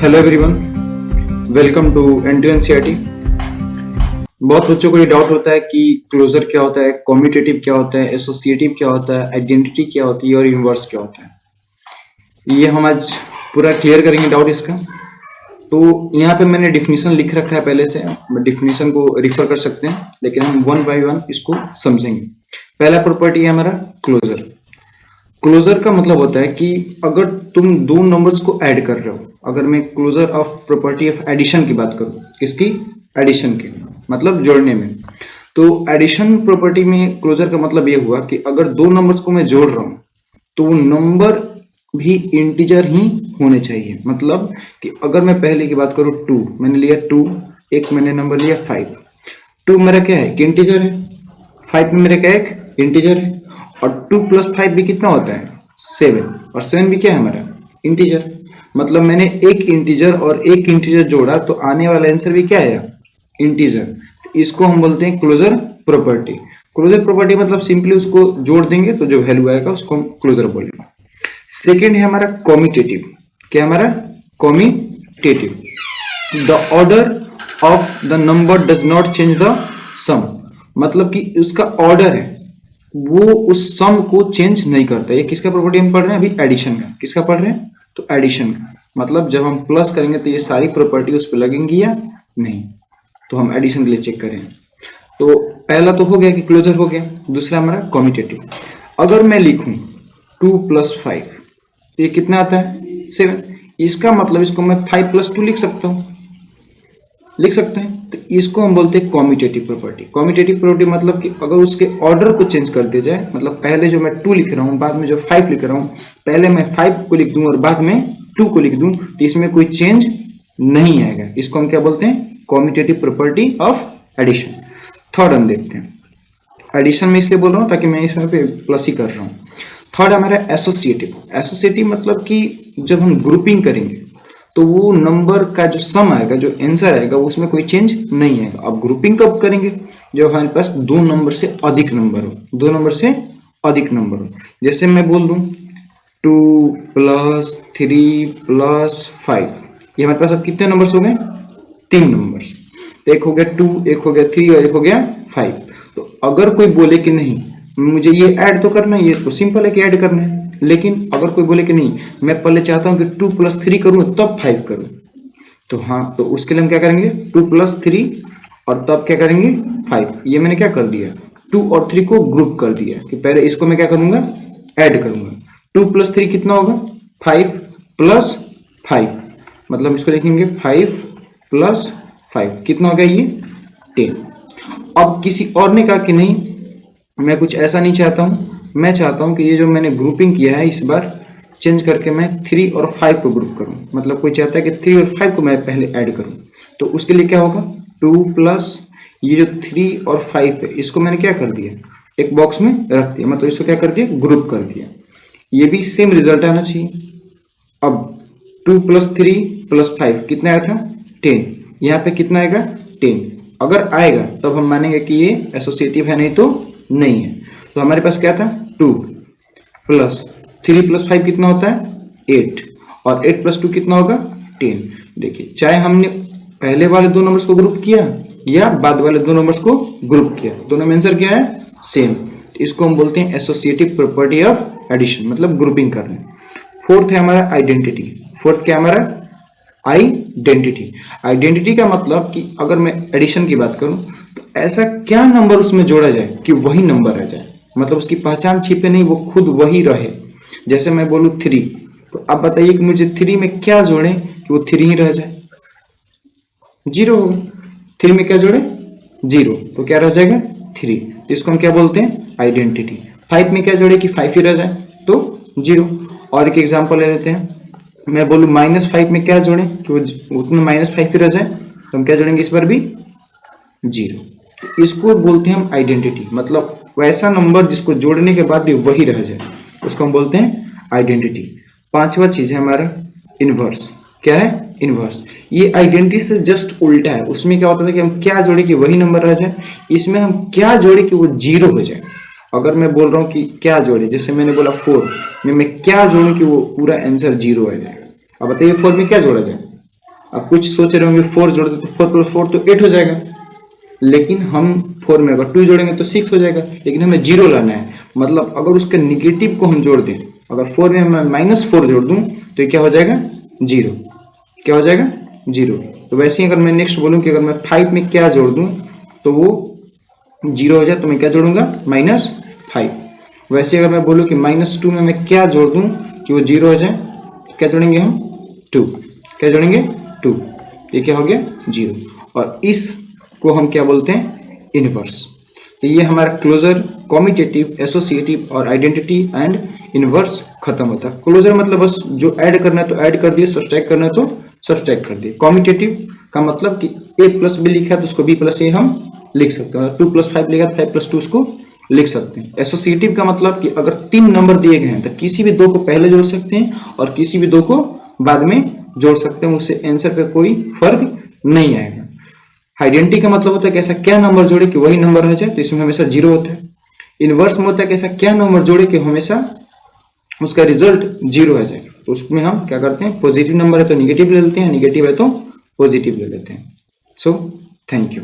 Hello everyone, welcome to NTNCERT. बहुत बच्चों को ये डाउट होता है कि क्लोजर क्या होता है, कम्यूटेटिव क्या होता है, एसोसिएटिव क्या होता है, आइडेंटिटी क्या होती है और इनवर्स क्या होता है। ये हम आज पूरा क्लियर करेंगे डाउट इसका। तो यहाँ पे मैंने डिफिनीशन लिख रखा है पहले से, डिफिनीशन को रिफर कर सकते हैं, लेकिन हम वन बाय वन इसको समझेंगे। पहला प्रॉपर्टी है हमारा क्लोजर। क्लोजर का मतलब होता है कि अगर तुम दो नंबर्स को ऐड कर रहे हो, अगर मैं closure of property of addition की बात करूं, किसकी? एडिशन की, मतलब जोड़ने में। तो एडिशन प्रॉपर्टी में क्लोजर का मतलब ये हुआ कि अगर दो नंबर्स को मैं जोड़ रहा हूं तो वो नंबर भी इंटीजर ही होने चाहिए। मतलब कि अगर मैं पहले की बात करूं, 2 मैंने लिया, 2 एक मैंने नंबर लिया 5। 2 मेरा क्या है? इंटीजर है। 5 में मेरा क्या है? इंटीजर है। और 2 प्लस 5 भी कितना होता है? 7। और 7 भी क्या है हमारा? इंटीजर। मतलब मैंने एक इंटीजर और एक इंटीजर जोड़ा तो आने वाला आंसर भी क्या है? इंटीजर। इसको हम बोलते हैं क्लोजर प्रॉपर्टी। क्लोजर प्रॉपर्टी मतलब सिंपली उसको जोड़ देंगे तो जो वैल्यू आएगा उसको हम क्लोजर बोलेंगे। सेकेंड है हमारा कॉम्यूटेटिव। क्या हमारा? Commutative. The order of the number does not change the sum. मतलब कि उसका ऑर्डर है वो उस सम को चेंज नहीं करता। ये किसका प्रॉपर्टी हम पढ़ रहे हैं अभी? एडिशन का। किसका पढ़ रहे हैं? तो एडिशन का। मतलब जब हम प्लस करेंगे तो ये सारी प्रॉपर्टी उस पर लगेंगी या नहीं, तो हम एडिशन के लिए चेक करें। तो पहला तो हो गया कि क्लोजर हो गया। दूसरा हमारा कम्यूटेटिव। अगर मैं लिखूं 2 प्लस 5 तो ये कितना आता है? 7। इसका मतलब इसको मैं 5 प्लस 2 लिख सकता हूं, लिख सकते हैं। तो इसको हम बोलते हैं कम्यूटेटिव प्रॉपर्टी। कम्यूटेटिव प्रॉपर्टी मतलब कि अगर उसके ऑर्डर को चेंज कर दिया जाए, मतलब पहले जो मैं 2 लिख रहा हूं, बाद में जो 5 लिख रहा हूं, पहले मैं 5 को लिख दूं और बाद में 2 को लिख दूं तो इसमें कोई चेंज नहीं आएगा। इसको हम क्या बोलते हैं? Commutative property of addition. Third हम देखते हैं। एडिशन में इसलिए बोल रहा हूं ताकि मैं इसमें पे प्लस ही कर रहा हूं। थर्ड हमारा एसोसिएटिव। एसोसिएटिव मतलब कि जब हम ग्रुपिंग करेंगे तो वो नंबर का जो सम आएगा, जो आंसर आएगा, उसमें कोई चेंज नहीं आएगा। अब ग्रुपिंग कब करेंगे? जब हमारे पास दो नंबर से अधिक नंबर हो, दो नंबर से अधिक नंबर हो। जैसे मैं बोल दूं 2 प्लस 3 प्लस 5, ये हमारे पास अब कितने नंबर्स हो गए? 3 नंबर्स। एक हो गया 2, एक हो गया 3 और एक हो गया 5। तो अगर कोई बोले कि नहीं मुझे ये ऐड तो करना है, ये तो सिंपल है कि ऐड करना है। लेकिन अगर कोई बोले कि नहीं मैं पहले चाहता हूं कि 2 प्लस 3 करूं तब 5 करूं, तो हाँ, तो उसके लिए हम क्या करेंगे? 2 प्लस 3 और तब क्या करेंगे? 5। ये मैंने क्या कर दिया? 2 और 3 को ग्रुप कर दिया कि पहले इसको मैं क्या करूंगा? ऐड करूंगा। 2 प्लस 3 कितना होगा? 5 प्लस 5, मतलब इसको लिखेंगे 5 प्लस 5 कितना हो गया? ये 10। अब किसी और ने कहा कि नहीं मैं कुछ ऐसा नहीं चाहता हूं, मैं चाहता हूं कि ये जो मैंने ग्रुपिंग किया है इस बार चेंज करके मैं 3 और 5 को ग्रुप करूं। मतलब कोई चाहता है कि 3 और 5 को मैं पहले ऐड करूं, तो उसके लिए क्या होगा? 2 प्लस ये जो 3 और 5 है इसको मैंने क्या कर दिया? एक बॉक्स में रख दिया, मतलब इसको क्या कर दिया? ग्रुप कर दिया। ये भी सेम रिजल्ट आना चाहिए। अब 2 प्लस 3 प्लस 5 कितना आया था? 10। यहाँ पे कितना आएगा? 10। अगर आएगा तब हम मानेंगे कि ये एसोसिएटिव है, नहीं तो नहीं है। तो हमारे पास क्या था? 2 प्लस 3 प्लस 5 कितना होता है? 8। और 8 प्लस 2 कितना होगा? 10। देखिए, चाहे हमने पहले वाले दो नंबर्स को ग्रुप किया या बाद वाले दो नंबर्स को ग्रुप किया, दोनों में आंसर क्या है? सेम। इसको हम बोलते हैं एसोसिएटिव प्रॉपर्टी ऑफ एडिशन, मतलब ग्रुपिंग करना। फोर्थ है हमारा आइडेंटिटी। फोर्थ क्या हमारा? आइडेंटिटी। आइडेंटिटी का मतलब कि अगर मैं एडिशन की बात करूं तो ऐसा क्या नंबर उसमें जोड़ा जाए कि वही नंबर रह जाए, मतलब उसकी पहचान छिपे नहीं, वो खुद वही रहे। जैसे मैं बोलूं 3, तो आप बताइए कि मुझे 3 में क्या जोड़े कि वो 3 ही रह जाए? 0 होगा। 3 में क्या जोड़े? 0, तो क्या रह जाएगा? 3। तो इसको हम क्या बोलते हैं? आइडेंटिटी। 5 में क्या जोड़े कि 5 ही रह जाए? तो 0। और एक एग्जांपल ले लेते हैं। मैं बोलूं -5 में क्या जोड़े कि वो उतना -5 ही रह जाए, तो हम क्या जोड़ेंगे इस बार भी? 0। तो इसको बोलते हैं हम आइडेंटिटी, मतलब वैसा नंबर जिसको जोड़ने के बाद भी वही रह जाए, उसको हम बोलते हैं आइडेंटिटी। पांचवा चीज है हमारा इनवर्स। क्या है? इनवर्स। ये आइडेंटिटी से जस्ट उल्टा है। उसमें क्या होता है कि हम क्या जोड़े कि वही नंबर रह जाए, इसमें हम क्या जोड़े कि वो 0 हो जाए। अगर मैं बोल रहा हूं कि क्या जोड़े, जैसे मैंने बोला 4 में मैं क्या जोड़ूं कि वो पूरा आंसर 0 आ जाएगा। अब बताइए 4 में क्या जोड़ा जाए? अब कुछ सोच रहे होंगे 4 जोड़ दो तो 4 प्लस 4 तो 8 हो जाएगा, लेकिन हम 4 में अगर 2 जोड़ेंगे तो 6 हो जाएगा, लेकिन हमें 0 लाना है। मतलब अगर उसके निगेटिव को हम जोड़ दें, अगर 4 में मैं -4 जोड़ दूं तो ये क्या हो जाएगा 0, क्या हो जाएगा 0। तो वैसे ही अगर मैं नेक्स्ट बोलूं कि अगर मैं 5 में क्या जोड़ दूं तो वो 0 हो जाए, तो मैं क्या जोड़ूंगा -5। वैसे अगर मैं बोलूं कि -2 में मैं क्या जोड़ दूं कि वो 0 हो जाए, तो क्या जोड़ेंगे हम 2, क्या जोड़ेंगे 2, ये क्या हो गया 0। और इस को हम क्या बोलते हैं इनवर्स। तो ये हमारा क्लोजर, कॉम्यूटेटिव, एसोसिएटिव और आइडेंटिटी एंड इनवर्स खत्म होता है। क्लोजर मतलब बस जो ऐड करना है तो ऐड कर दिए, सब्सट्रैक्ट करना है तो सब्सट्रैक्ट कर दिए। कॉम्यूटेटिव का मतलब कि a प्लस बी लिखा है तो उसको b प्लस ए हम लिख सकते हैं, 2 प्लस 5 लिखा है 5 प्लस 2 उसको लिख सकते हैं। एसोसिएटिव का मतलब कि अगर 3 नंबर दिए गए हैं तो किसी भी 2 को पहले जोड़ सकते हैं और किसी भी 2 को बाद में जोड़ सकते हैं, उससे आंसर पे कोई फर्क नहीं आएगा। आइडेंटिटी का मतलब होता है कि ऐसा क्या नंबर जोड़े कि वही नंबर रह जाए, तो इसमें हमेशा 0 होता है। इनवर्स में होता है कि ऐसा क्या नंबर जोड़े कि हमेशा उसका रिजल्ट 0 आ जाए, तो उसमें हम क्या करते हैं, पॉजिटिव नंबर है तो निगेटिव ले लेते हैं, निगेटिव है तो पॉजिटिव ले लेते हैं। So thank you.